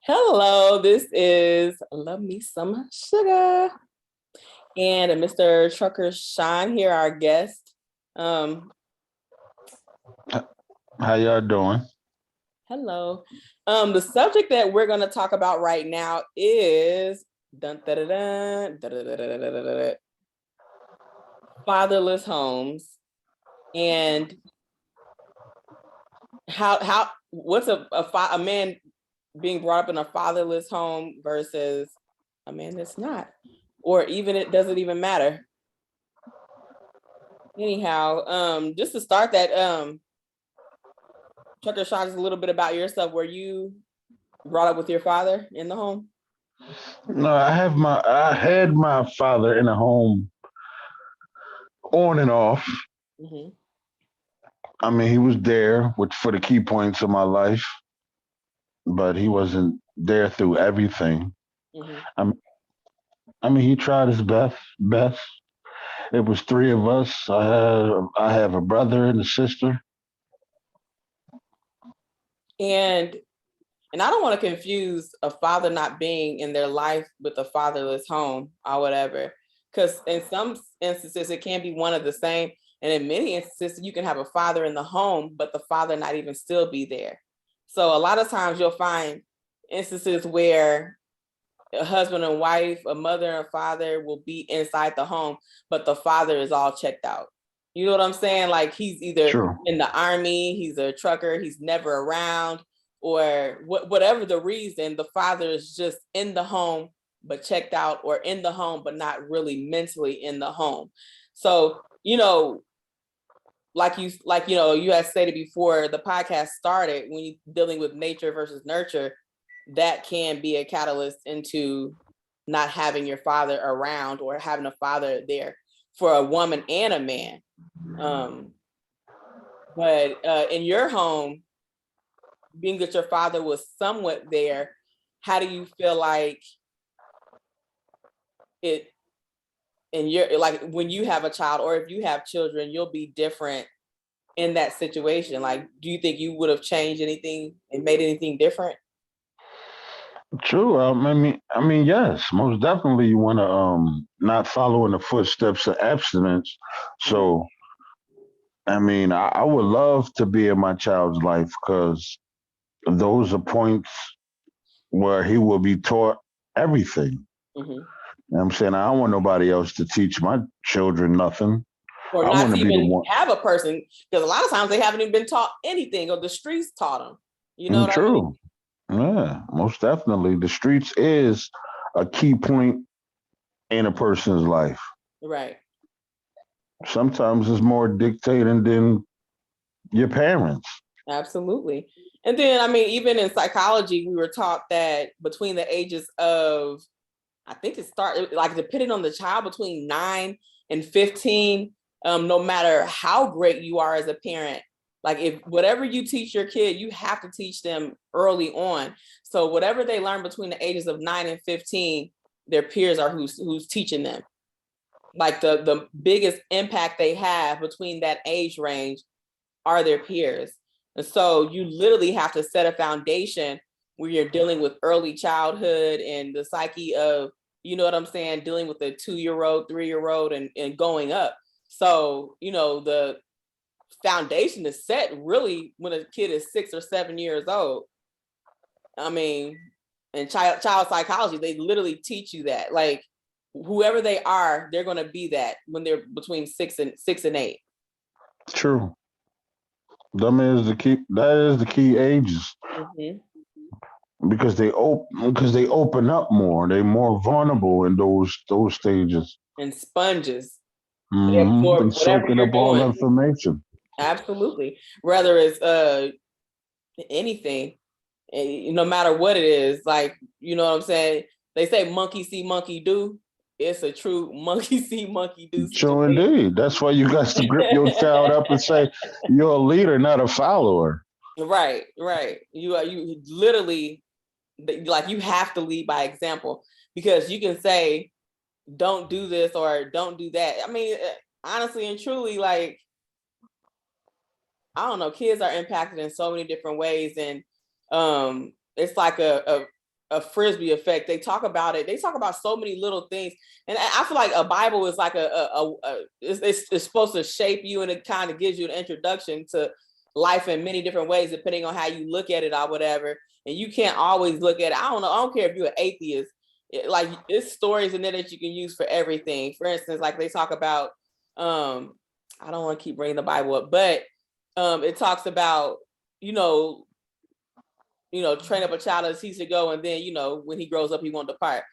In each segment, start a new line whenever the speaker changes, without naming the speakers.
Hello, this is Love Me Some Sugar. And Mr. Trucker Sean here, our guest. Um,
How y'all doing?
Hello. The subject that we're going to talk about right now is dun, dun, dun, dun, dun, dun, dun, dun, dun, dun, dun, fatherless homes and how what's a man being brought up in a fatherless home versus a man that's not, or even it doesn't even matter. Anyhow, just to start that, Trucker Sean, just a little bit about yourself. Were you brought up with your father in the home?
No, I had my father in a home on and off.
Mm-hmm.
I mean, he was there for the key points of my life, but he wasn't there through everything.
Mm-hmm.
I mean, I mean, he tried his best. It was three of us. I have a brother and a sister.
And I don't want to confuse a father not being in their life with a fatherless home or whatever, because in some instances it can be one of the same, and in many instances you can have a father in the home, but the father not even still be there. So a lot of times you'll find instances where a husband and wife, a mother and father will be inside the home, but the father is all checked out. You know what I'm saying? Like he's either
True.
in the army, he's a trucker, he's never around, or whatever the reason, the father is just in the home but checked out, or in the home but not really mentally in the home. So, you had stated before the podcast started, when you're dealing with nature versus nurture, that can be a catalyst into not having your father around, or having a father there for a woman and a man. Um, but in your home, being that your father was somewhat there, how do you feel like it in your, like, when you have a child, or if you have children, you'll be different in that situation? Like, do you think you would have changed anything and made anything different?
True. Yes, most definitely. You want to not follow in the footsteps of abstinence.
Mm-hmm.
So I would love to be in my child's life because those are points where he will be taught everything.
Mm-hmm.
You know what I'm saying? I don't want nobody else to teach my children nothing.
Or
I
not
want
to
to be the
even
one.
have a person, because a lot of times they haven't even been taught anything, or the streets taught them. You know what I mean?
True. Yeah, most definitely. The streets is a key point in a person's life.
Right.
Sometimes it's more dictating than your parents.
Absolutely. And then, I mean, even in psychology, we were taught that between the ages of, I think it started, like, depending on the child, between 9 and 15, no matter how great you are as a parent, like, if whatever you teach your kid, you have to teach them early on. So whatever they learn between the ages of 9 and 15, their peers are who's teaching them. Like, the biggest impact they have between that age range are their peers. And so you literally have to set a foundation where you're dealing with early childhood and the psyche of, you know what I'm saying, dealing with a 2-year-old, 3-year-old, and going up. So, the foundation is set really when a kid is 6 or 7 years old. I mean, in child psychology, they literally teach you that. Like, whoever they are, they're going to be that when they're between 6 and 8.
True. That is the key ages
Mm-hmm.
because they open up more. They're more vulnerable in those stages.
And sponges. They absorb
And
whatever
soaking
you're
up all
doing.
information.
Absolutely. Whether it's anything, no matter what it is, like, you know what I'm saying? They say monkey see, monkey do. It's a true monkey see, monkey do
True
situation.
indeed. That's why you got to grip your child up and say, you're a leader, not a follower.
Right, right. You literally, like, you have to lead by example, because you can say don't do this or don't do that. I mean, honestly and truly, like, I don't know, kids are impacted in so many different ways. And it's like a frisbee effect. They talk about it. They talk about so many little things, and I feel like a Bible is like it's supposed to shape you, and it kind of gives you an introduction to life in many different ways, depending on how you look at it or whatever. And you can't always look at it. I don't know. I don't care if you're an atheist. Like it's stories in there that you can use for everything. For instance, like they talk about, I don't want to keep bringing the Bible up, but it talks about, train up a child as he should go, and then, when he grows up, he won't depart.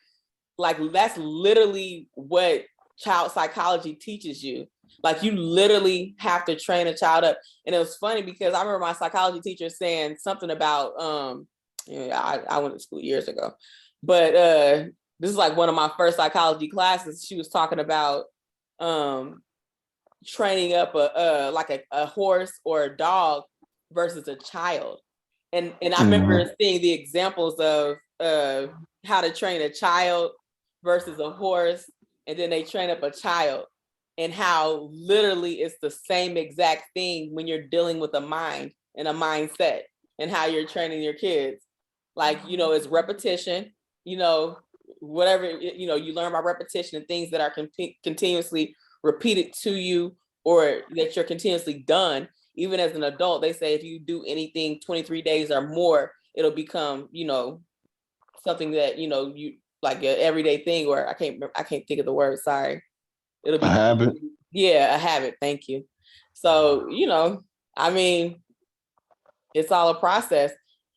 Like that's literally what child psychology teaches you. Like you literally have to train a child up. And it was funny because I remember my psychology teacher saying something about, I went to school years ago, but this is like one of my first psychology classes. She was talking about training up a horse or a dog versus a child. And I remember seeing the examples of how to train a child versus a horse, and then they train up a child, and how literally it's the same exact thing when you're dealing with a mind and a mindset, and how you're training your kids. Like, it's repetition, whatever, you learn by repetition and things that are continuously repeated to you, or that you're continuously done. Even as an adult, they say if you do anything 23 days or more, it'll become, something that, you like an everyday thing, or I can't think of the word. Sorry. It'll be
a habit.
Yeah, a habit. Thank you. So, I mean, it's all a process,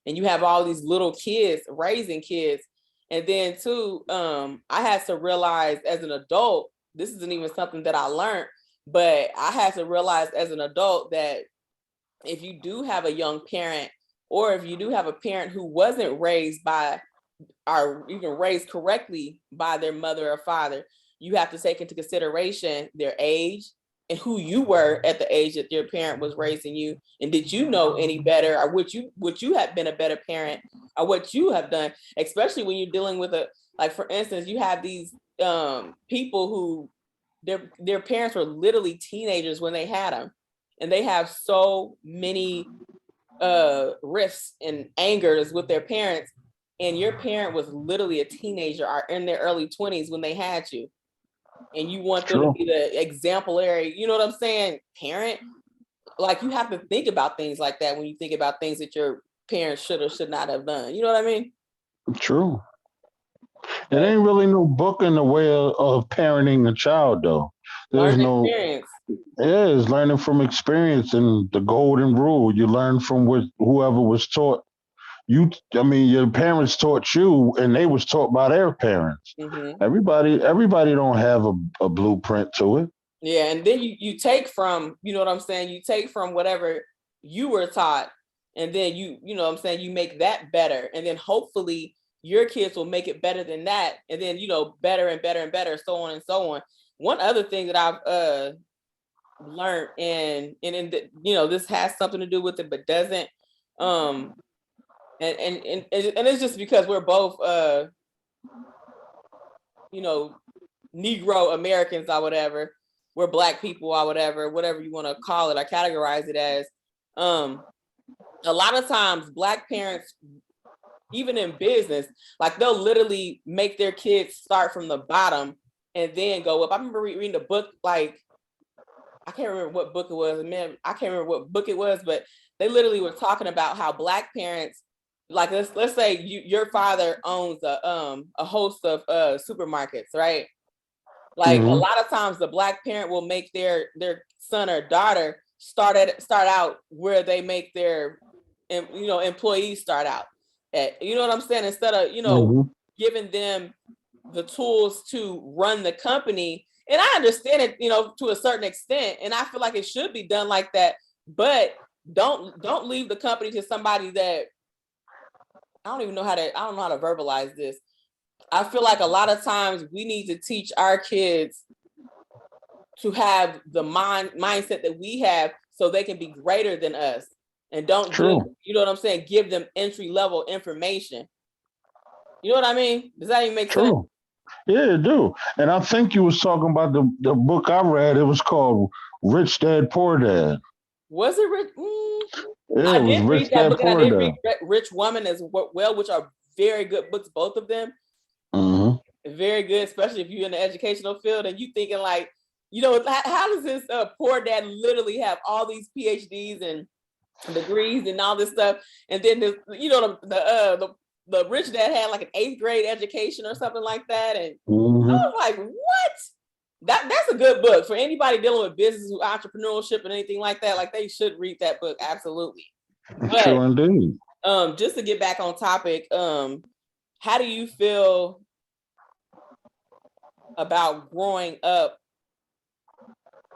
and you have all these little kids raising kids. And then too, I had to realize as an adult, this isn't even something that I learned, but I had to realize as an adult that if you do have a young parent, or if you do have a parent who wasn't raised by, or even raised correctly by their mother or father, you have to take into consideration their age and who you were at the age that your parent was raising you. And did you know any better, or would you have been a better parent, or what you have done, especially when you're dealing with like, for instance, you have these people who their parents were literally teenagers when they had them, and they have so many rifts and angers with their parents, and your parent was literally a teenager or in their early 20s when they had you, and you want them to be the exemplary, you know what I'm saying, parent. Like, you have to think about things like that when you think about things that your parents should or should not have done. You know what I mean?
True. It ain't really no book in the way of parenting a child, though. There's no
experience.
Yeah, it's learning from experience, and the golden rule. You learn from whoever was taught. Your parents taught you, and they was taught by their parents.
Mm-hmm.
Everybody don't have a blueprint to it.
Yeah, and then you take from, you know what I'm saying, you take from whatever you were taught, and then you know what I'm saying, you make that better, and then hopefully your kids will make it better than that, and then better and better and better, so on and so on. One other thing that I've learned, and this has something to do with it, but doesn't, and it's just because we're both Negro Americans or whatever, we're Black people or whatever you want to call it or categorize it as. A lot of times Black parents, even in business, like they'll literally make their kids start from the bottom and then go up. I remember reading a book, like, I can't remember what book it was. Man, I can't remember what book it was, but they literally were talking about how Black parents, like, let's say your father owns a host of supermarkets, right? Like, a lot of times the Black parent will make their son or daughter start out where they make their employees start out at, you know what I'm saying, instead of giving them the tools to run the company. And I understand it, to a certain extent, and I feel like it should be done like that, but don't leave the company to somebody that I don't know how to verbalize this. I feel like a lot of times we need to teach our kids to have the mindset that we have, so they can be greater than us, and don't just, you know what I'm saying, give them entry level information. You know what I mean? Does that even make sense?
Yeah, it do. And I think you was talking about the book I read. It was called Rich Dad Poor Dad.
Was it Rich?
Yeah, it was Rich Dad Poor Dad.
Rich Woman as well, which are very good books, both of them. Very good, especially if you're in the educational field and you thinking like, how does this poor dad literally have all these PhDs and degrees and all this stuff, and then this, the rich dad had like an 8th grade education or something like that, and I was like, what? That's a good book for anybody dealing with business, entrepreneurship, and anything like that. Like, they should read that book, absolutely. But,
sure indeed.
Just to get back on topic, how do you feel about growing up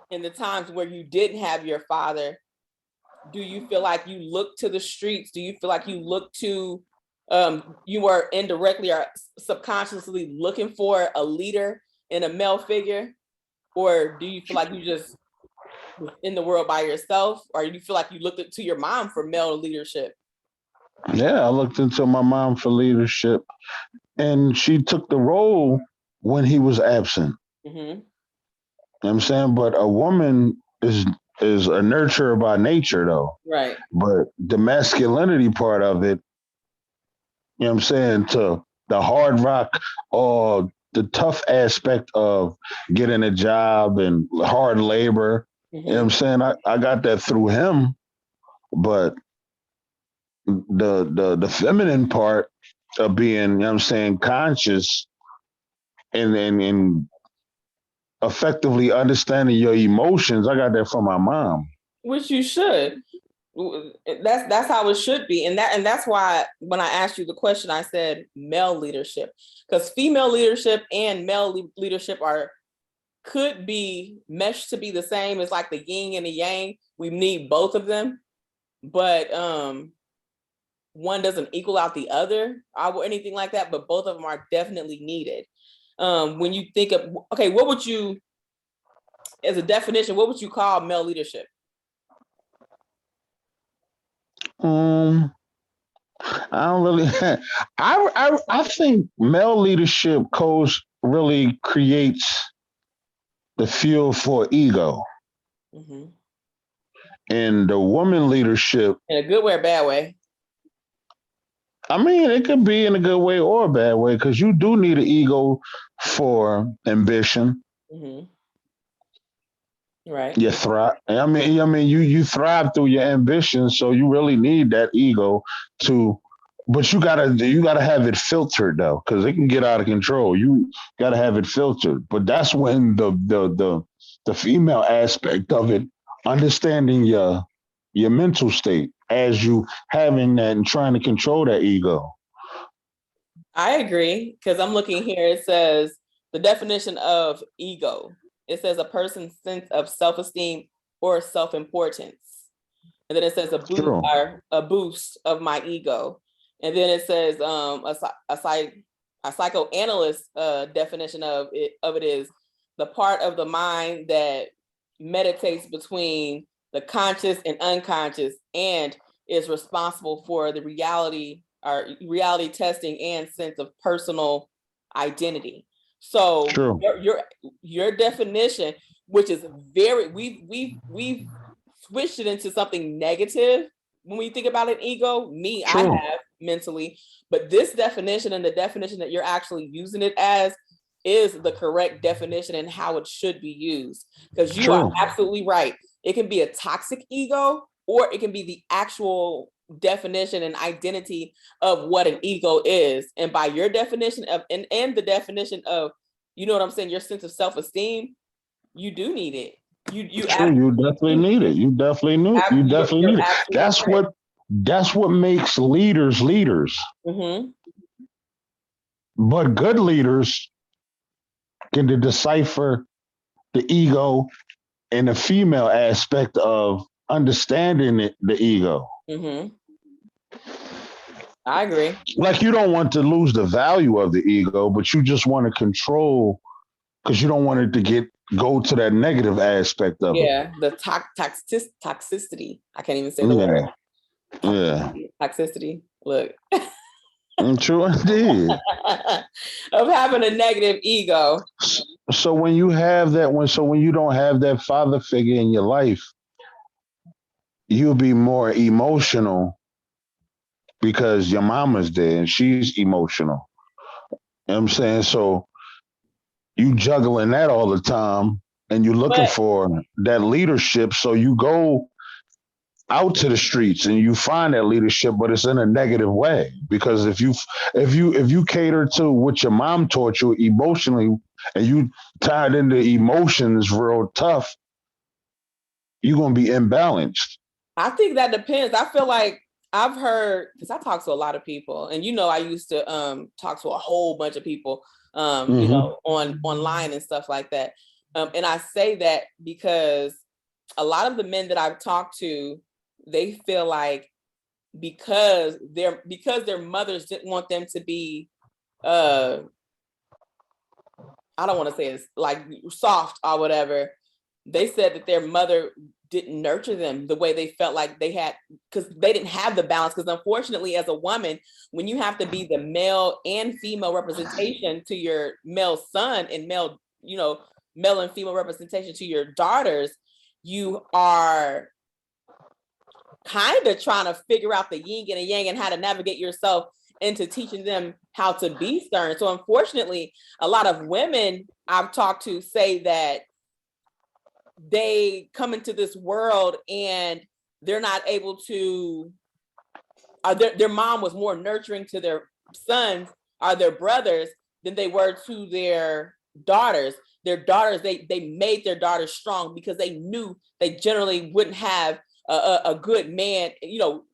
in the times where you didn't have your father? Do you feel like you look to the streets? Do you feel like you look to, you were indirectly or subconsciously looking for a leader in a male figure? Or do you feel like you just in the world by yourself? Or do you feel like you looked to your mom for male leadership?
Yeah, I looked into my mom for leadership, and she took the role when he was absent.
Mm-hmm.
You know what I'm saying? But a woman is a nurturer by nature, though.
Right.
But the masculinity part of it, you know what I'm saying, to the hard rock or the tough aspect of getting a job and hard labor, you know what I'm saying? I got that through him, but the feminine part of being, you know what I'm saying, conscious and effectively understanding your emotions, I got that from my mom.
Which you should. That's how it should be, and that's why when I asked you the question, I said male leadership, because female leadership and male leadership could be meshed to be the same. It's like the yin and the yang. We need both of them, but one doesn't equal out the other or anything like that. But both of them are definitely needed. When you think of, okay, what would you, as a definition, what would you call male leadership?
I don't really. I think male leadership coach really creates the fuel for ego, and the woman leadership,
in a good way or bad way.
I mean, it could be in a good way or a bad way, because you do need an ego for ambition.
Right.
You thrive. I mean, you thrive through your ambition, so you really need that ego to. But you gotta have it filtered though, because it can get out of control. You gotta have it filtered. But that's when the female aspect of it, understanding your mental state as you having that and trying to control that ego.
I agree, because I'm looking here. It says the definition of ego. It says a person's sense of self-esteem or self-importance. And then it says a boost of my ego. And then it says a psychoanalyst definition of it is the part of the mind that meditates between the conscious and unconscious and is responsible for the reality testing and sense of personal identity. So your definition, which is very, we've switched it into something negative when we think about an ego. I have mentally, but this definition and the definition that you're actually using it as is the correct definition and how it should be used. Because you are absolutely right. It can be a toxic ego, or it can be the actual definition and identity of what an ego is. And by your definition of and the definition of, you know what I'm saying, your sense of self-esteem, you do need it. You
definitely need it. You definitely need it. That's what makes leaders leaders. But good leaders can decipher the ego and the female aspect of understanding the ego.
I agree.
Like, you don't want to lose the value of the ego, but you just want to control, because you don't want it to go to that negative aspect of it.
Yeah, the toxicity. I can't even say the word.
Yeah.
Toxicity. Look.
True indeed.
Of having a negative ego.
So when you have that, when you don't have that father figure in your life, you'll be more emotional because your mama's there and she's emotional. You know what I'm saying? So you juggling that all the time and you're looking
But
for that leadership. So you go out to the streets and you find that leadership, but it's in a negative way. Because if you cater to what your mom taught you emotionally and you tied into emotions real tough, you're gonna be imbalanced.
I think that depends. I feel like I've heard, because I talk to a lot of people, and I used to talk to a whole bunch of people
Mm-hmm.
on online and stuff like that. And I say that because a lot of the men that I've talked to, they feel like because their mothers didn't want them to be uh I don't want to say it's like soft or whatever. They said that their mother didn't nurture them the way they felt like they had, because they didn't have the balance. Because unfortunately, as a woman, when you have to be the male and female representation to your male son and male and female representation to your daughters, you are kind of trying to figure out the yin and the yang and how to navigate yourself into teaching them how to be stern. So unfortunately, a lot of women I've talked to say that they come into this world and they're not able to, their mom was more nurturing to their sons or their brothers than they were to their daughters. Their daughters, they made their daughters strong because they knew they generally wouldn't have a good man,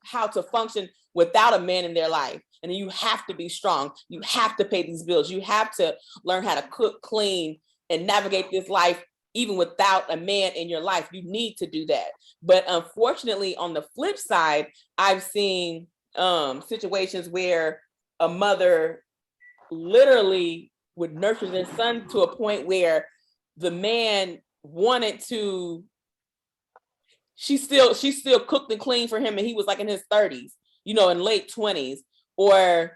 how to function without a man in their life. And you have to be strong. You have to pay these bills. You have to learn how to cook, clean, and navigate this life even without a man in your life. You need to do that. But unfortunately, on the flip side, I've seen situations where a mother literally would nurture their son to a point where the man wanted to, she still cooked and cleaned for him, and he was like in his 30s, in late 20s, or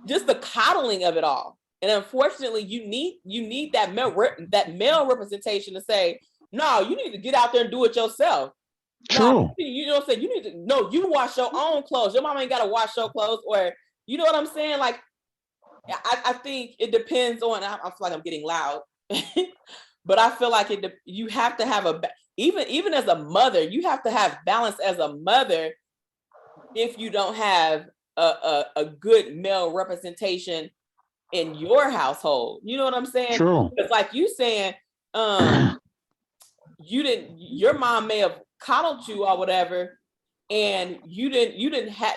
just the coddling of it all. And unfortunately, you need that male representation to say, no, you need to get out there and do it yourself. No, you know what I'm saying? You need to, no, you wash your own clothes. Your mom ain't got to wash your clothes, or you know what I'm saying? Like, I think it depends on, I feel like I'm getting loud, but I feel like you have to have even as a mother, you have to have balance as a mother if you don't have a good male representation in your household. You know what I'm saying?
True.
Because like you saying, your mom may have coddled you or whatever, and you didn't have,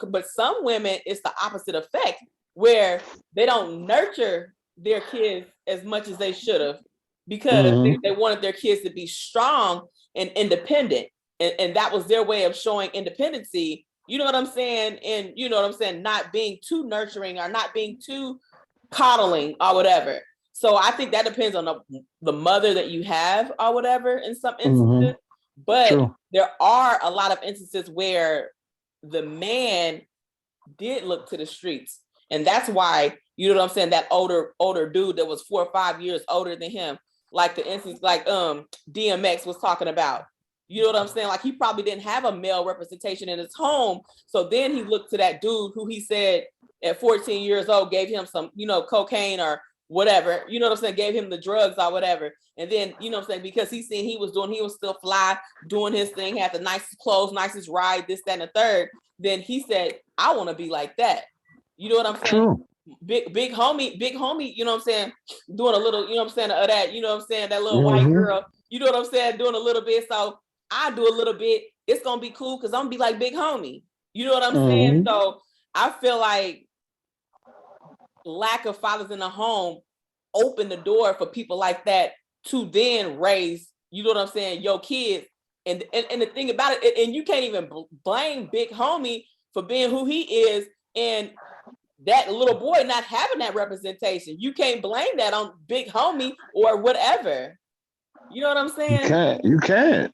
but some women, it's the opposite effect, where they don't nurture their kids as much as they should have, because they wanted their kids to be strong and independent. And that was their way of showing independency. You know what I'm saying? And you know what I'm saying? Not being too nurturing or not being too coddling or whatever. So I think that depends on the mother that you have or whatever in some instances. But
True.
there are a lot of instances where the man did look to the streets. And that's why, you know what I'm saying, that older dude that was 4 or 5 years older than him, like the instance like DMX was talking about. You know what I'm saying? Like, he probably didn't have a male representation in his home. So then he looked to that dude who he said at 14 years old gave him some, cocaine or whatever, you know what I'm saying, gave him the drugs or whatever. And then, you know what I'm saying, because he seen he was still fly, doing his thing, had the nicest clothes, nicest ride, this, that, and the third. Then he said, I want to be like that. You know what I'm saying?
True.
Big homie, you know what I'm saying, doing a little, you know what I'm saying, of that, you know what I'm saying, that little white girl, you know what I'm saying, doing a little bit. So I do a little bit, it's gonna be cool because I'm gonna be like big homie. You know what I'm saying? So I feel like lack of fathers in the home open the door for people like that to then raise, you know what I'm saying, your kids. And the thing about it, and you can't even blame big homie for being who he is, and that little boy not having that representation. You can't blame that on big homie or whatever. You know what I'm saying?
You can't.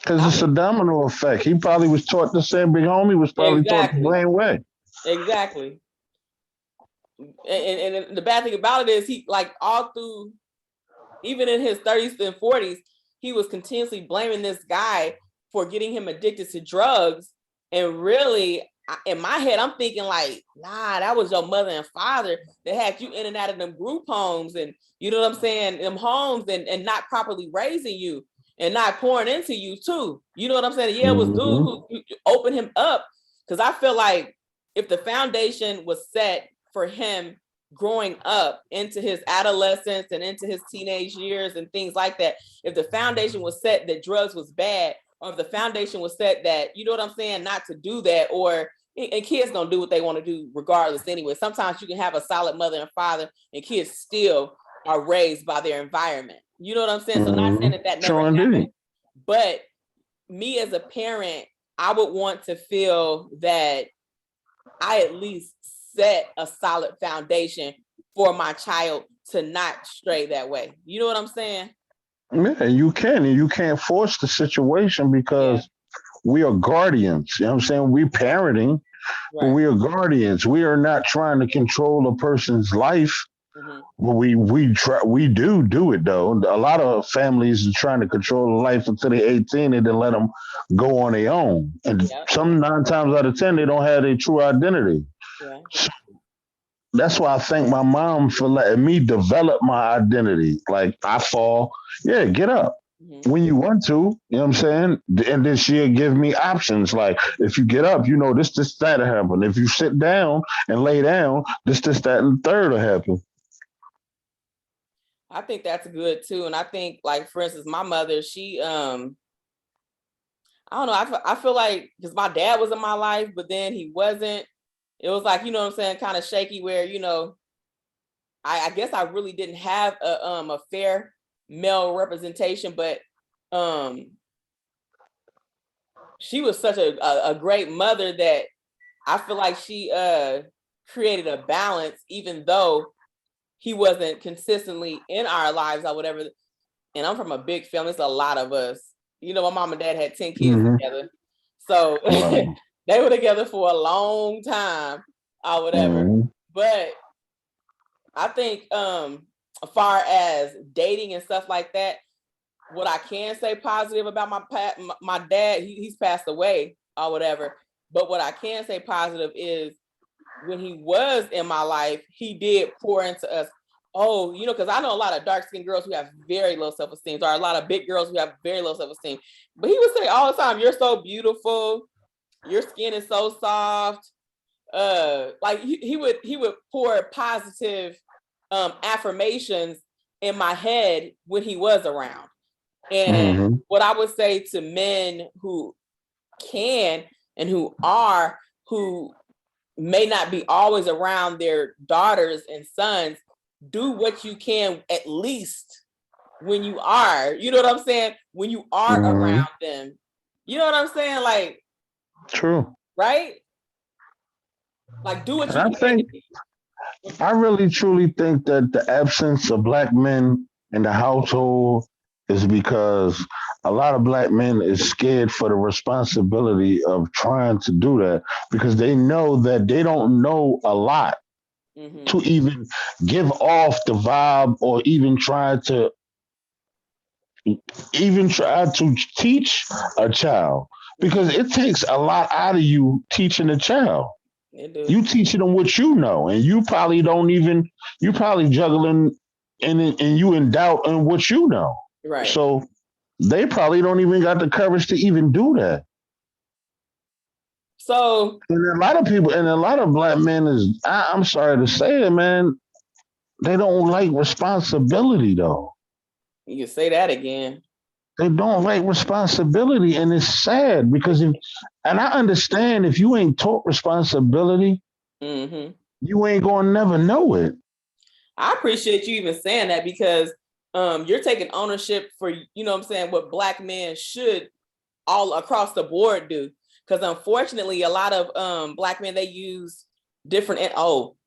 Because it's a domino effect. He probably was taught the same. Big homie was probably taught the same way.
Exactly. And the bad thing about it is he, like, all through, even in his 30s and 40s, he was continuously blaming this guy for getting him addicted to drugs. And really, in my head, I'm thinking like, nah, that was your mother and father that had you in and out of them group homes, and you know what I'm saying, them homes, and not properly raising you and not pouring into you too. You know what I'm saying? Yeah, it was dude who opened him up, because I feel like if the foundation was set for him growing up into his adolescence and into his teenage years and things like that, if the foundation was set that drugs was bad, or if the foundation was set that, you know what I'm saying, not to do that, or and kids don't do what they want to do regardless anyway. Sometimes you can have a solid mother and father and kids still are raised by their environment. You know what I'm saying? So not saying that never happened, but me as a parent, I would want to feel that I at least set a solid foundation for my child to not stray that way. You know what I'm saying?
Yeah, you can, and you can't force the situation because we are guardians. You know what I'm saying? We're parenting, but we are guardians. We are not trying to control a person's life. But we do it though. A lot of families are trying to control the life until they're 18 and then let them go on their own. And some 9 times out of 10, they don't have their true identity.
Yeah.
So that's why I thank my mom for letting me develop my identity. Like I fall, yeah, get up. When you want to, you know what I'm saying? And then she'll give me options. Like, if you get up, you know, this, that'll happen. If you sit down and lay down, this, that, and the third will happen.
I think that's good too. And I think, like, for instance, my mother, she, I don't know, I feel like, because my dad was in my life, but then he wasn't. It was like, you know what I'm saying, kind of shaky where, you know, I guess I really didn't have a fair male representation, but she was such a great mother that I feel like she created a balance, even though he wasn't consistently in our lives or whatever. And I'm from a big family. It's a lot of us. You know, my mom and dad had 10 kids together. So they were together for a long time or whatever. But I think as far as dating and stuff like that, what I can say positive about my dad, he's passed away or whatever. But what I can say positive is when he was in my life, he did pour into us. Oh, you know, because I know a lot of dark-skinned girls who have very low self-esteem, or a lot of big girls who have very low self-esteem. But he would say all the time, "You're so beautiful. Your skin is so soft." Like he would pour positive affirmations in my head when he was around. And what I would say to men who can and who may not be always around their daughters and sons, do what you can at least when you are, you know what I'm saying? When you are around them, you know what I'm saying? Like,
true,
right? Like, do what you can.
I really truly think that the absence of Black men in the household is because a lot of Black men is scared for the responsibility of trying to do that, because they know that they don't know a lot to even give off the vibe, or even try to teach a child, because it takes a lot out of you teaching a child. You teaching them what you know, and you probably juggling and you in doubt on what you know.
Right.
So they probably don't even got the courage to even do that.
So,
and a lot of Black men is, I'm sorry to say it, man, they don't like responsibility though.
You can say that again.
They don't like responsibility, and it's sad because and I understand if you ain't taught responsibility, you ain't gonna never know it.
I appreciate you even saying that, because you're taking ownership for, you know what I'm saying, what Black men should all across the board do. Because unfortunately, a lot of Black men, they use different,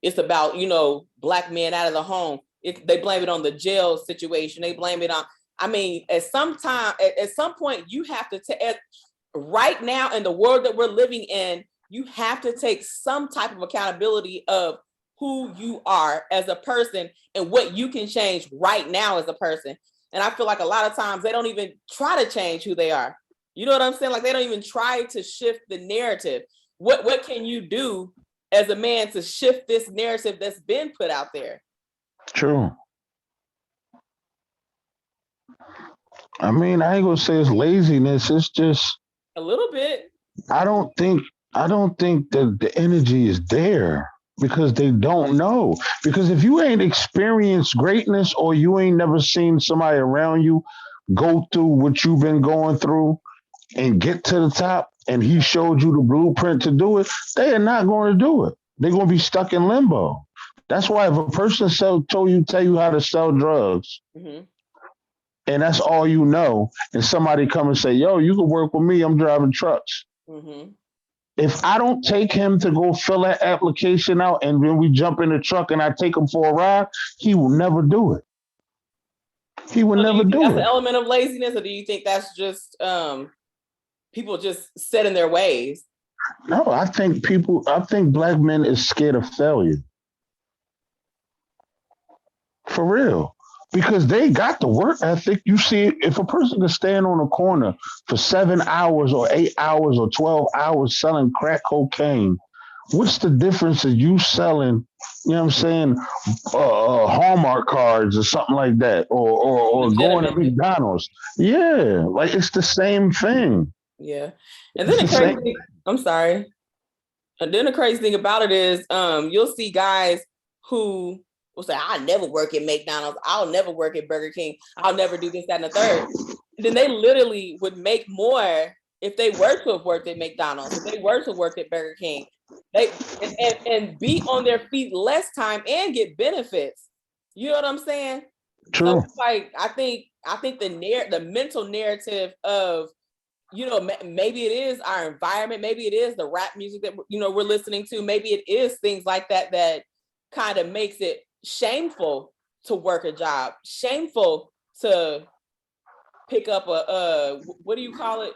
it's about, you know, Black men out of the home. They blame it on the jail situation. They blame it on, I mean, at some point, you have to right now in the world that we're living in, you have to take some type of accountability of who you are as a person and what you can change right now as a person. And I feel like a lot of times they don't even try to change who they are. You know what I'm saying? Like they don't even try to shift the narrative. What can you do as a man to shift this narrative that's been put out there?
True. I mean, I ain't gonna say it's laziness. It's just
A little bit.
I don't think I don't think that the energy is there because they don't know. Because if you ain't experienced greatness or you ain't never seen somebody around you go through what you've been going through and get to the top and he showed you the blueprint to do it, they are not going to do it. They're going to be stuck in limbo. That's why if a person tell you how to sell drugs,
Mhm.
and that's all you know, and somebody come and say, yo, you can work with me, I'm driving trucks.
Mhm.
If I don't take him to go fill that application out and then we jump in the truck and I take him for a ride, he will never do it. He will
So do
never
you think
do
that's an
it.
element of laziness, or do you think that's just people just set in their ways?
No, I think black men is scared of failure. For real. Because they got the work ethic. You see, if a person can stand on a corner for 7 hours or 8 hours or 12 hours selling crack cocaine, what's the difference of you selling, you know what I'm saying, Hallmark cards or something like that, or going to
Legitimately.
McDonald's? Yeah, like it's the same thing.
Yeah. And then
It's
the
the
crazy
same.
thing, I'm sorry. And then the crazy thing about it is you'll see guys who will say, I'll never work at McDonald's, I'll never work at Burger King, I'll never do this, that, and the third. And then they literally would make more if they were to have worked at McDonald's, if they were to work at Burger King. They and be on their feet less time and get benefits. You know what I'm saying? So
True.
it's like I think the mental narrative of maybe it is our environment, maybe it is the rap music that we're listening to, maybe it is things like that that kind of makes it shameful to work a job, shameful to pick up a what do you call it,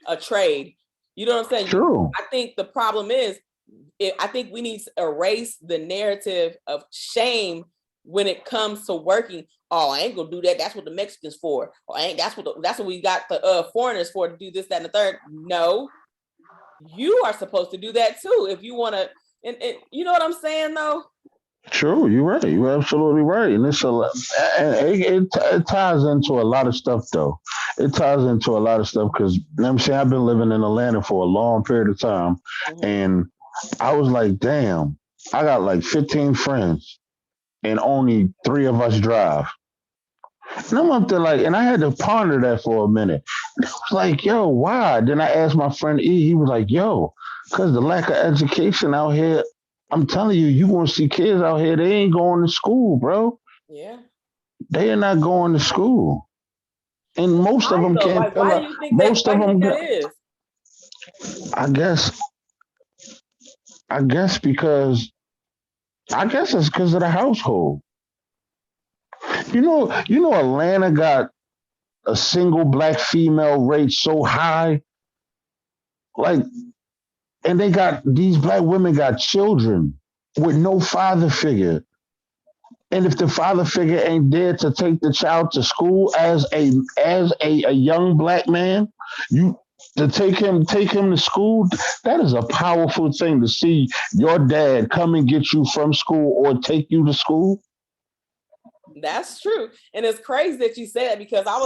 a trade. You know what I'm saying?
True.
I think the problem is I think we need to erase the narrative of shame when it comes to working. Oh, I ain't gonna do that. That's what the Mexicans for. Or I ain't. That's what we got the foreigners for, to do this, that, and the third. No, you are supposed to do that too if you want to. And you know what I'm saying, though.
True, you're right. You're absolutely right, and it's a lot. And it ties into a lot of stuff, though. It ties into a lot of stuff because I'm saying I've been living in Atlanta for a long period of time,
Mm-hmm.
and I was like, damn, I got like 15 friends, and only three of us drive. And I'm up there like, and I had to ponder that for a minute. I was like, yo, why? Then I asked my friend E. He was like, yo, because the lack of education out here. I'm telling you, you gonna see kids out here. They ain't going to school, bro.
Yeah.
They are not going to school, and most of
Why
them
though?
can't
Like,
fill
why do
up.
you think that?
Most
Why
of
do you think
them,
that is?
I guess, I guess because I guess it's because of the household. Atlanta got a single black female rate so high, like, and they got these black women got children with no father figure. And if the father figure ain't there to take the child to school as a young black man, you to take him to school, that is a powerful thing to see your dad come and get you from school or take you to school.
That's true, and it's crazy that you say that because I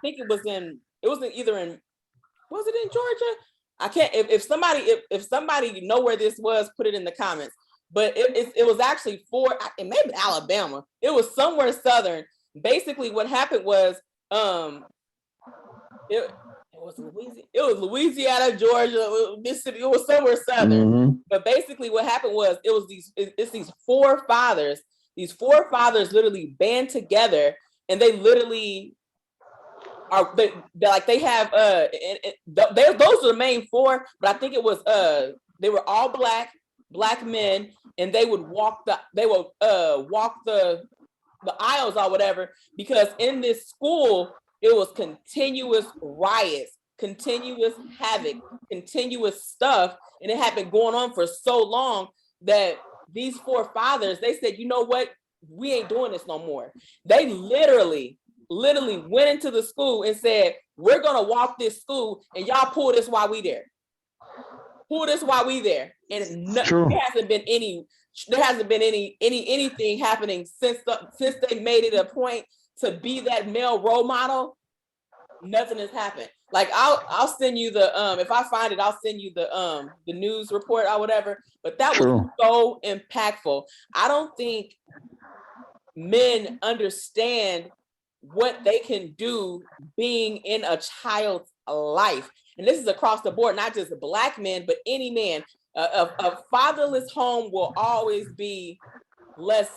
think it was either in was it in Georgia? I can't. If somebody know where this was, put it in the comments. But it was actually it may be Alabama. It was somewhere southern. Basically, what happened was it was Louisiana. It was Louisiana, Georgia, Mississippi. It was somewhere southern.
Mm-hmm.
But basically, what happened was it's these four fathers. These four fathers literally band together, and they literally they have those are the main four, but I think it was they were all black men, and they would walk the aisles or whatever, because in this school it was continuous riots, continuous havoc, continuous stuff, and it had been going on for so long that these four fathers, they said, you know what, we ain't doing this no more. They literally literally went into the school and said, we're gonna walk this school and y'all pull this while we there. Pull this while we there. And there hasn't been anything happening since they made it a point to be that male role model. Nothing has happened. Like I'll send you the if I find it, I'll send you the news report or whatever. But that was so impactful. I don't think men understand what they can do being in a child's life. And this is across the board, not just Black men, but any man. A fatherless home will always be less,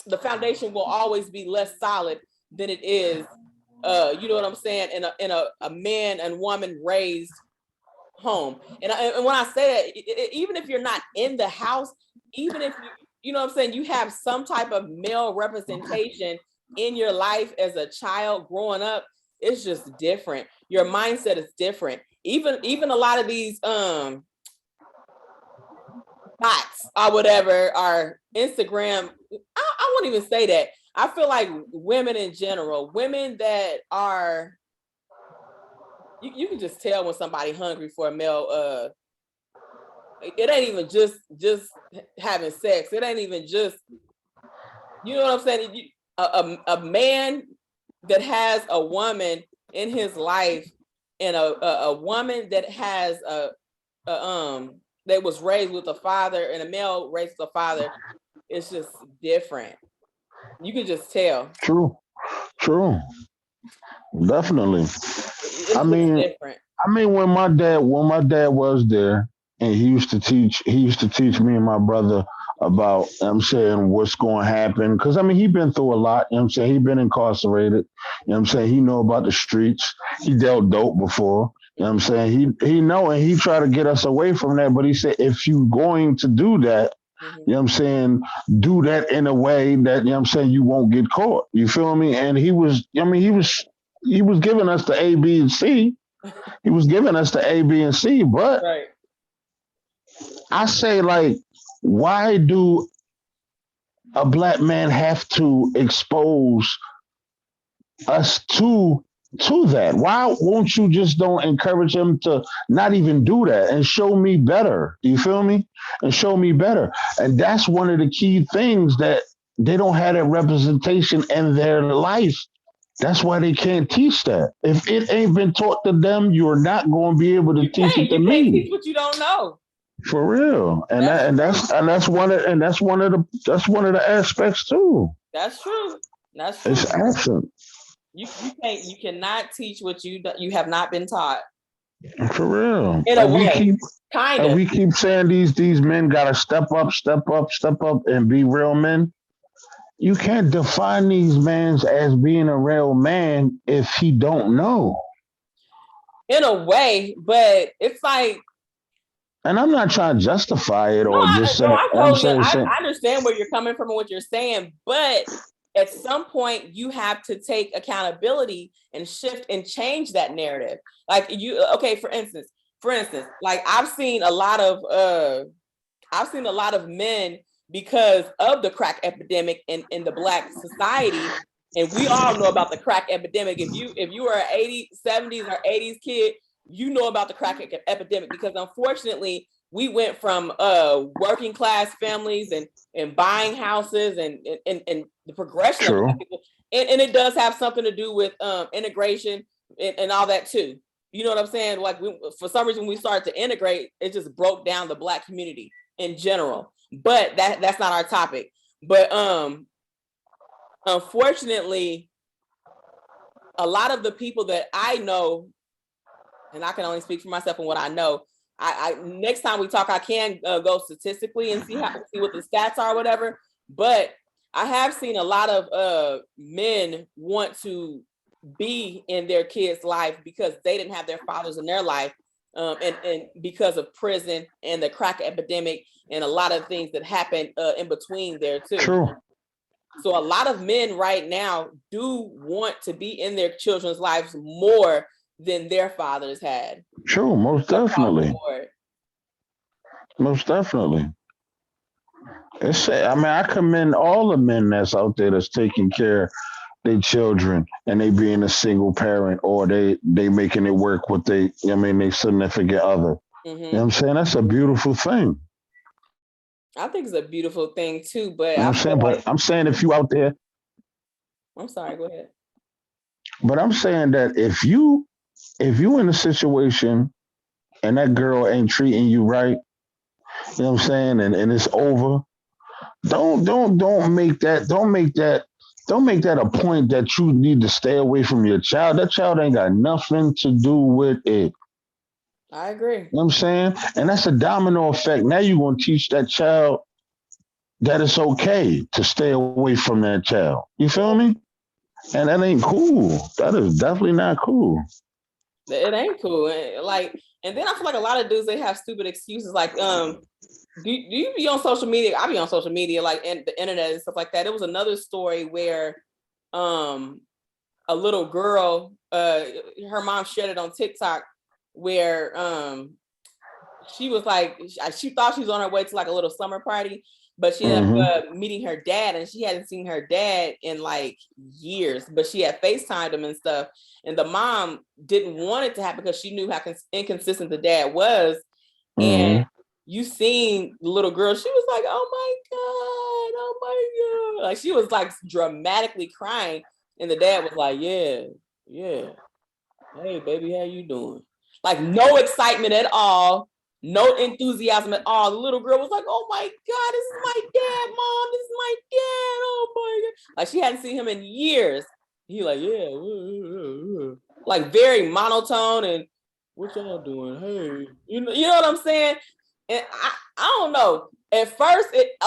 the foundation will always be less solid than it is, you know what I'm saying, in a man and woman raised home. And when I say that, even if you're not in the house, even if you know what I'm saying, you have some type of male representation in your life as a child growing up, it's just different. Your mindset is different. Even a lot of these bots or whatever are Instagram. I won't even say that. I feel like women in general, women that are, you can just tell when somebody hungry for a male. It ain't even just having sex. It ain't even just, you know what I'm saying? A man that has a woman in his life and a woman that has that was raised with a father and a male raised with a father, it's just different. You can just tell.
True. Definitely.
It's different.
I mean, when my dad was there and he used to teach me and my brother about, I'm saying, what's going to happen. Cause I mean, he been through a lot, you know what I'm saying? He been incarcerated, you know what I'm saying? He know about the streets. He dealt dope before, you know what I'm saying? He know, and he tried to get us away from that. But he said, if you going to do that, you know what I'm saying, do that in a way that, you know what I'm saying, you won't get caught. You feel me? And he was giving us the A, B, and C. He was giving us the A, B, and C, but I say, like, why do a Black man have to expose us to that? Why won't you just don't encourage him to not even do that and show me better? You feel me? And show me better. And that's one of the key things, that they don't have that representation in their life. That's why they can't teach that. If it ain't been taught to them, you're not going to be able to teach it to me.
You can't teach what you don't know.
For real. And that's one of the aspects too.
That's true. That's true.
It's absent.
You cannot teach what you have not been taught.
For real.
In a way, kind of.
We keep saying these men gotta step up, and be real men. You can't define these men as being a real man if he don't know.
In a way, but it's like.
And I'm not trying to justify it or just say.
I understand where you're coming from and what you're saying, but at some point you have to take accountability and shift and change that narrative. Like for instance, like I've seen a lot of men, because of the crack epidemic in the Black society, and we all know about the crack epidemic. If you are an 80s, 70s or 80s kid, you know about the crack epidemic, because unfortunately we went from working class families and buying houses and the progression of people, and it does have something to do with integration and all that too. You know what I'm saying? Like for some reason, when we started to integrate, it just broke down the Black community in general. But that's not our topic. But unfortunately, a lot of the people that I know, and I can only speak for myself and what I know, I next time we talk, I can go statistically and see what the stats are or whatever. But I have seen a lot of men want to be in their kids' life because they didn't have their fathers in their life, and because of prison and the crack epidemic and a lot of things that happened in between there too.
True.
So a lot of men right now do want to be in their children's lives more than their fathers had.
True, most definitely. Most definitely. I commend all the men that's out there that's taking care they children and they being a single parent, or they making it work with they significant other. You know what I'm saying? That's a beautiful thing.
I think it's a beautiful thing too, but
You know
I
what I'm
feel
saying?
like
But I'm saying if you out there,
I'm sorry, go ahead.
but I'm saying that if you in a situation and that girl ain't treating you right, you know what I'm saying, and it's over, don't make that a point that you need to stay away from your child. That child ain't got nothing to do with it.
I agree.
You know what I'm saying? And that's a domino effect. Now you're gonna teach that child that it's okay to stay away from that child. You feel me? And that ain't cool. That is definitely not cool.
It ain't cool. Like, and then I feel like a lot of dudes, they have stupid excuses. Like, do you be on social media? I be on social media, like and the internet and stuff like that. It was another story where a little girl, her mom shared it on TikTok, where she was like, she thought she was on her way to like a little summer party, but she ended up meeting her dad, and she hadn't seen her dad in like years, but she had FaceTimed him and stuff. And the mom didn't want it to happen because she knew how inconsistent the dad was. And you seen the little girl, she was like, oh my God. Like she was like dramatically crying. And the dad was like, yeah. Hey, baby, how you doing? Like no excitement at all. No enthusiasm at all. The little girl was like, oh my God, this is my dad, mom. This is my dad. Oh my God. Like she hadn't seen him in years. He like, yeah. Like very monotone and what y'all doing? Hey, you know what I'm saying? And I don't know. At first, it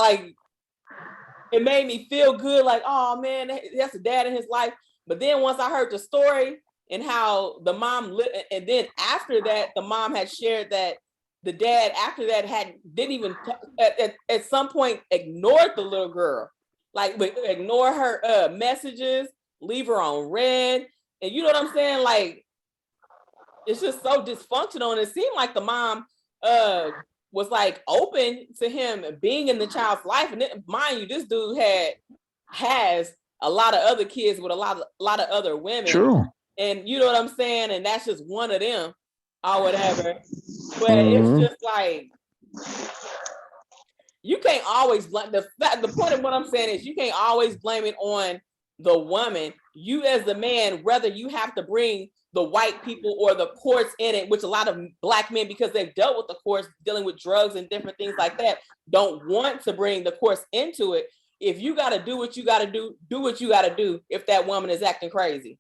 made me feel good, like, oh man, that's a dad in his life. But then once I heard the story and how the mom and then after that, the mom had shared that the dad after that didn't even at some point ignored the little girl, like ignore her messages, leave her on red, and you know what I'm saying? Like it's just so dysfunctional, and it seemed like the mom was like open to him being in the child's life, and mind you, this dude has a lot of other kids with a lot of other women.
True.
And you know what I'm saying? And that's just one of them or whatever. But it's just like you can't always blame the point of what I'm saying is you can't always blame it on the woman. You as the man, whether you have to bring the white people or the courts in it, which a lot of black men, because they've dealt with the courts dealing with drugs and different things like that, don't want to bring the courts into it. If you got to do what you got to do what you got to do if that woman is acting crazy.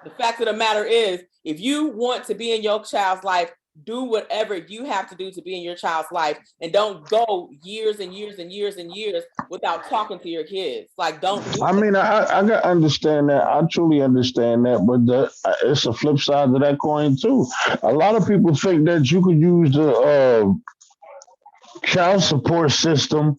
The fact of the matter is, if you want to be in your child's life, do whatever you have to do to be in your child's life, and don't go years and years and years and years without talking to your kids. Like, don't do
I mean, I got to understand that. I truly understand that, but it's a flip side to that coin too. A lot of people think that you could use the child support system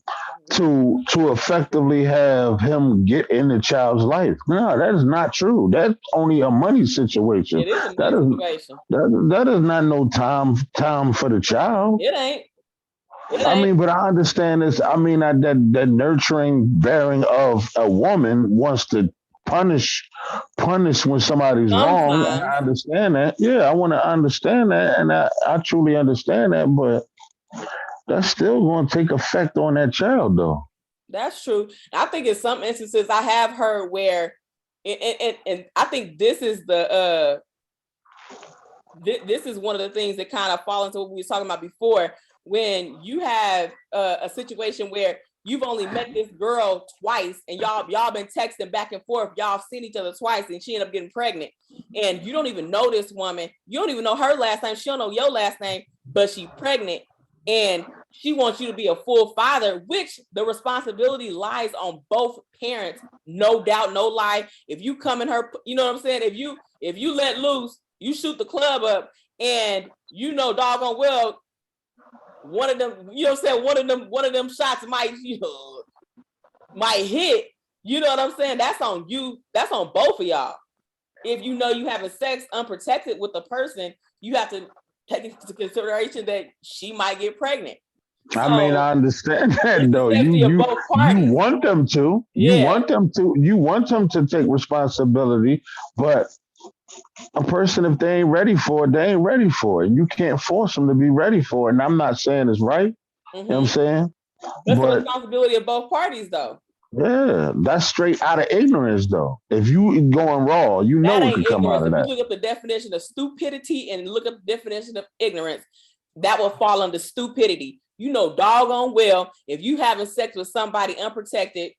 to effectively have him get in the child's life. No, that is not true. That's only a money situation.
It is a money situation.
That is not no time for the child.
It ain't.
I mean, but I understand this. I mean, that nurturing bearing of a woman wants to punish when somebody's wrong. And I understand that. Yeah, I want to understand that, and I truly understand that. But that's still going to take effect on that child, though.
That's true. I think in some instances I have heard where, and I think this is this is one of the things that kind of fall into what we were talking about before. When you have a situation where you've only met this girl twice and y'all been texting back and forth, y'all seen each other twice, and she ended up getting pregnant, and you don't even know this woman, you don't even know her last name, she don't know your last name, but she's pregnant, and she wants you to be a full father, which the responsibility lies on both parents, no doubt, no lie. If you come in her, you know what I'm saying, if you let loose, you shoot the club up, and you know doggone well one of them, you know what I'm saying, one of them shots might hit, you know what I'm saying? That's on you, that's on both of y'all. If you know you having sex unprotected with the person, you have to take into consideration that she might get pregnant.
I mean,
So
I understand
it's
that
the
though.
safety of both
You
parties.
want them to.
Yeah.
You want them to take responsibility, but a person, if they ain't ready for it, they ain't ready for it. You can't force them to be ready for it. And I'm not saying it's right. You know what I'm
Hmm.
saying?
That's the
But
responsibility of both parties, though.
yeah, that's straight out of ignorance though. If you going raw, you know
That
what
ain't
could come
ignorance.
out of
If you
that.
look up the definition of stupidity and look up the definition of ignorance, that will fall under stupidity. You know doggone well if you having sex with somebody unprotected,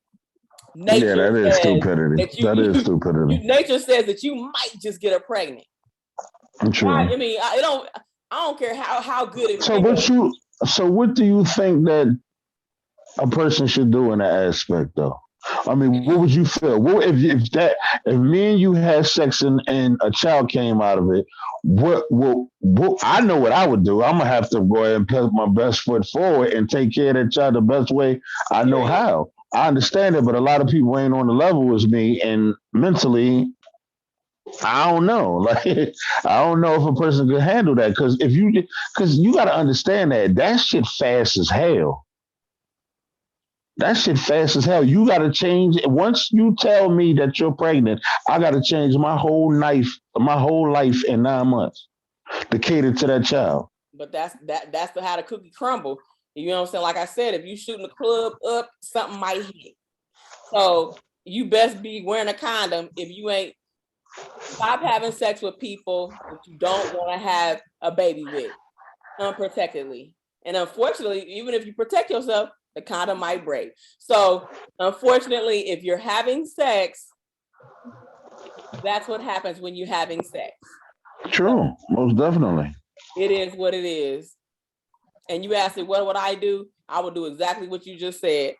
Yeah,
nature
that is
says
stupidity.
that
That is stupidity.
nature says that you might just get her pregnant. Why?
True.
I mean, I don't care how good it
So
feels.
what do you think that a person should do in that aspect though? I mean, what would you feel? What if me and you had sex and a child came out of it? What I know what I would do. I'm gonna have to go ahead and put my best foot forward and take care of that child the best way I know
Period.
how. I understand it, but a lot of people ain't on the level as me, and mentally, I don't know. Like, I don't know if a person could handle that because you got to understand that shit fast as hell. That shit fast as hell. You got to change. Once you tell me that you're pregnant, I got to change my whole life in 9 months to cater to that child.
But that's how the cookie crumble. You know what I'm saying? Like I said, if you shooting the club up, something might hit. So you best be wearing a condom if you ain't. Stop having sex with people that you don't want to have a baby with unprotectedly. And unfortunately, even if you protect yourself, the condom might break. So unfortunately, if you're having sex, that's what happens when you're having sex.
True, most definitely.
It is what it is. And you asked me, what would I do? I would do exactly what you just said.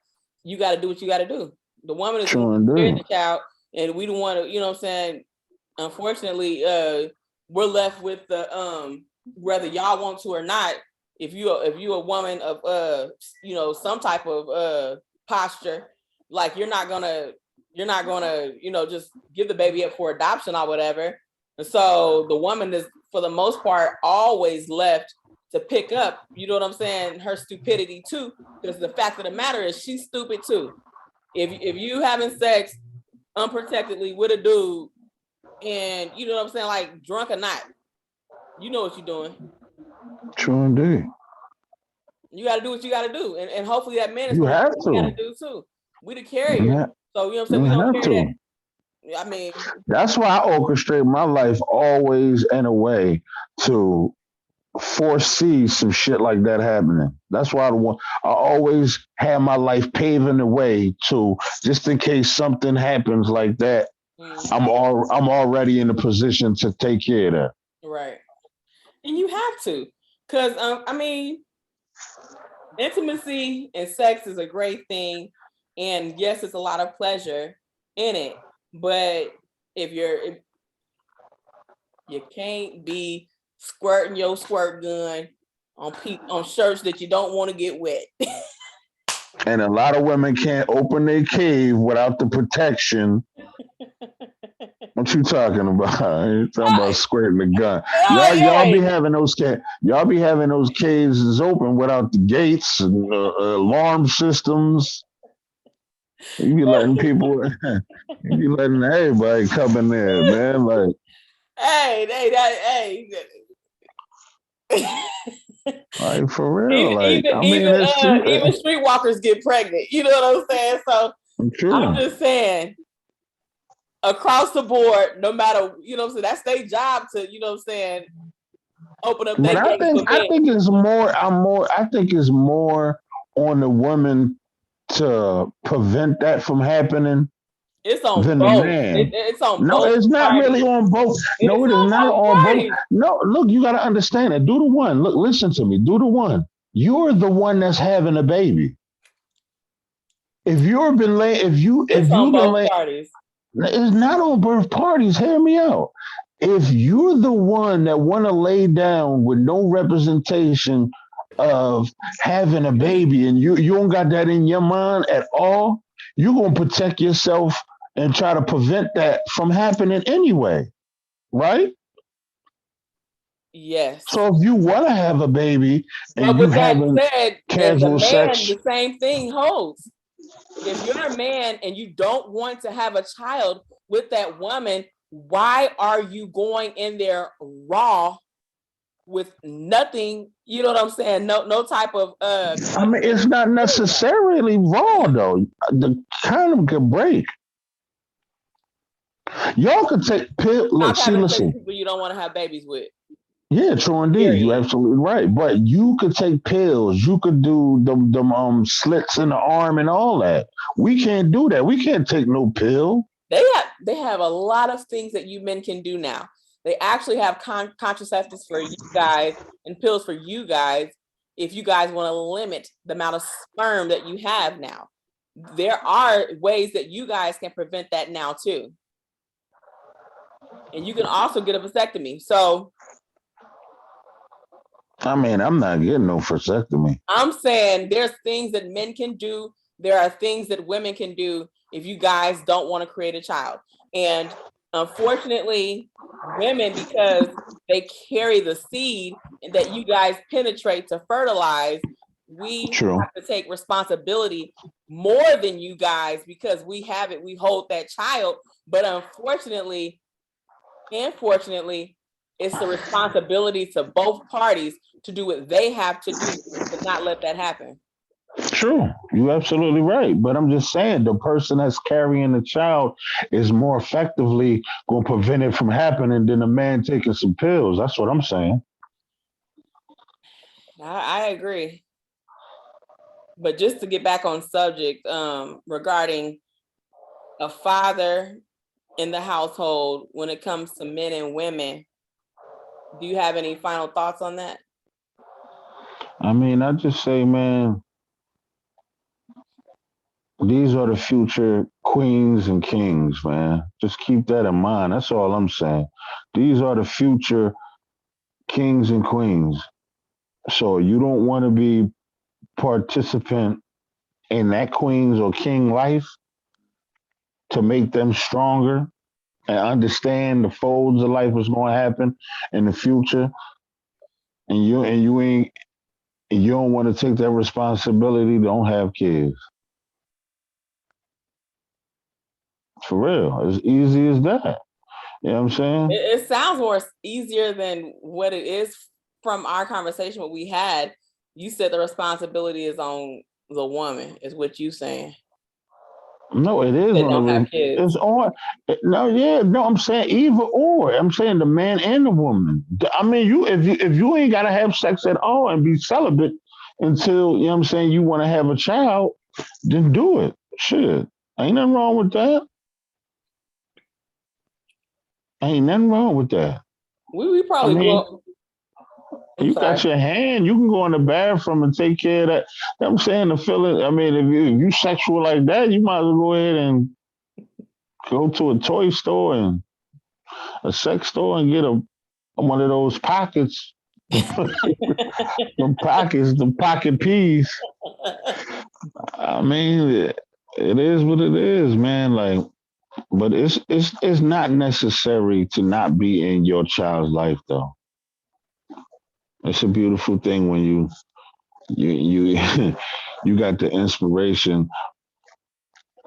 You got to do what you got to do. The woman is the one who carried the child, and we don't want to, you know what I'm saying? Unfortunately, we're left with the whether y'all want to or not. If you a woman of some type of posture, like you're not gonna just give the baby up for adoption or whatever. And so the woman is, for the most part, always left to pick up, you know what I'm saying, her stupidity too, because the fact of the matter is she's stupid too. If you having sex unprotectedly with a dude, and you know what I'm saying, like drunk or not, you know what you're doing.
True indeed.
You got to do what you got to do, and hopefully that man is
You
going to do
have
what he got
to.
to do too. We the carrier, so you know what I'm saying.
You
We don't
have
carry
to.
that. I mean,
That's why I orchestrate my life always in a way to foresee some shit like that happening. That's why I always have my life paving the way to, just in case something happens like that. I'm already in a position to take care of that.
Right, and you have to, because I mean, intimacy and sex is a great thing, and yes, it's a lot of pleasure in it. But if you can't be squirting your squirt gun on shirts that you don't want to get wet.
And a lot of women can't open their cave without the protection. What you talking about? You talking about squirting the gun? Y'all be having those caves open without the gates and alarm systems. You be letting people, you be letting everybody come in there, man. Like,
hey.
like for real. Like, I mean,
even
it's too
even streetwalkers get pregnant. You know what I'm saying? So
true.
I'm just saying, across the board, no matter, you know what I'm saying, that's their job to, you know what I'm saying, open up
But
that gate for men.
I think it's more on the woman to prevent that from happening.
It's on
Than
both.
the man.
It's on
No,
both.
it's not
parties.
really on both. No, it is not on both. No, look, you got to understand it. Do the one. Look, listen to me. Do the one. You're the one that's having a baby. If you've been late, if you've been late,
parties.
It's not on both parties. Hear me out. If you're the one that want to lay down with no representation of having a baby, and you don't got that in your mind at all, you're gonna protect yourself and try to prevent that from happening anyway, right?
Yes.
So if you want to have a baby and
But
you
with that
having
said, as a
casual
man,
sex,
the same thing holds. If you're a man and you don't want to have a child with that woman, why are you going in there raw with nothing? You know what I'm saying? No type of
I mean, it's not necessarily raw though. The condom could break. Y'all could take pill. Look,
stop
see,
having sex with
listen.
people you don't want to have babies with.
Yeah, true indeed. You're
Period.
absolutely right. But you could take pills. You could do the slits in the arm and all that. We can't do that. We can't take no pill.
They have a lot of things that you men can do now. They actually have contraceptives for you guys and pills for you guys if you guys want to limit the amount of sperm that you have now. There are ways that you guys can prevent that now too. And you can also get a vasectomy. So
I mean, I'm not getting no vasectomy.
I'm saying there's things that men can do. There are things that women can do if you guys don't want to create a child. And unfortunately, women, because they carry the seed that you guys penetrate to fertilize, we
True.
have to take responsibility more than you guys because we have it, we hold that child. But unfortunately, it's the responsibility to both parties to do what they have to do to not let that happen.
True. You're absolutely right. But I'm just saying the person that's carrying the child is more effectively going to prevent it from happening than a man taking some pills. That's what I'm saying.
I agree. But just to get back on subject, regarding a father in the household when it comes to men and women, do you have any final thoughts on that?
I mean, I just say, man, these are the future queens and kings, man. Just keep that in mind. That's all I'm saying. These are the future kings and queens. So you don't want to be participant in that queen's or king life to make them stronger and understand the folds of life was going to happen in the future. And you don't want to take that responsibility. Don't have kids. For real, as easy as that. You know what I'm saying?
It sounds more easier than what it is from our conversation, what we had. You said the responsibility is on the woman, is what you saying.
No, it is
They
on
don't
the.
have kids.
It's on. No, yeah, no. I'm saying either or. I'm saying the man and the woman. I mean, if you ain't gotta have sex at all and be celibate until you know what I'm saying you want to have a child, then do it. Shit, ain't nothing wrong with that. Ain't nothing wrong with that.
We
I
probably
mean,
will. I'm
you
sorry.
got your hand. You can go in the bathroom and take care of that. I'm saying the feeling. I mean, if you sexual like that, you might as well go ahead and go to a toy store and a sex store and get a one of those pockets. The pocket peas. I mean, it is what it is, man. Like, but it's not necessary to not be in your child's life, though. It's a beautiful thing when you you got the inspiration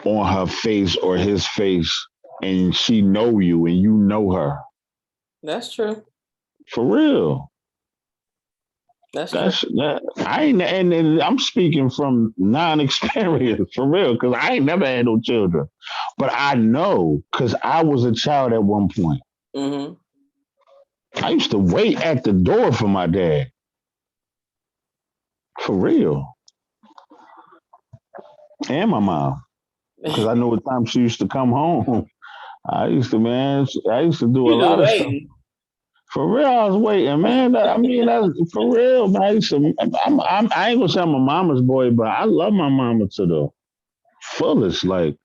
on her face or his face, and she know you and you know her
That's true.
for real.
That's true.
That's that. I ain't, and I'm speaking from non-experience for real, because I ain't never had no children, but I know because I was a child at one point.
Mm-hmm.
I used to wait at the door for my dad for real, and my mom, because I know what time she used to come home. I used to do a
You was
lot of stuff.
waiting.
For real, I was waiting, man. I mean, that's for real, man. I ain't gonna say I'm a mama's boy, but I love my mama to the fullest. Like,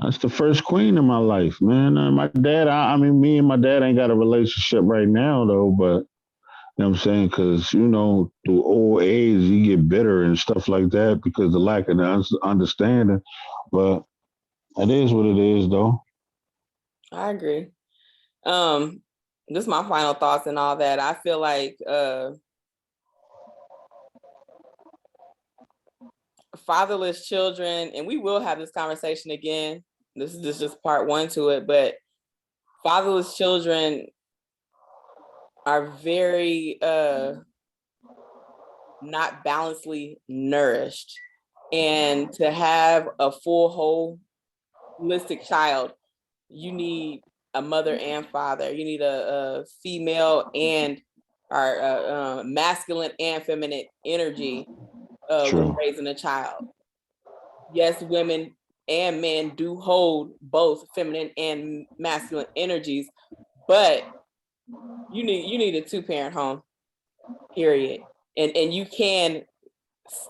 that's the first queen in my life, man. My dad, I mean, me and my dad ain't got a relationship right now, though, but you know what I'm saying? Because, through old age, you get bitter and stuff like that because the lack of the understanding. But it is what it is, though.
I agree. Um, Just my final thoughts and all that. I feel like fatherless children, and we will have this conversation again. This is just part one to it, but fatherless children are very not balancedly nourished. And to have a full holistic child, you need a mother and father. You need a female and or masculine and feminine energy when raising a child. Yes, women and men do hold both feminine and masculine energies, but you need a two-parent home, period. And you can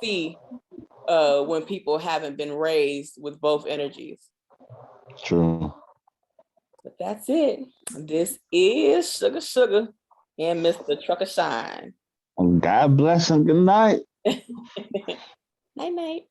see when people haven't been raised with both energies.
True.
But that's it. This is Sugar Sugar and Mr. Trucker Shine.
God bless and good night.
Night night.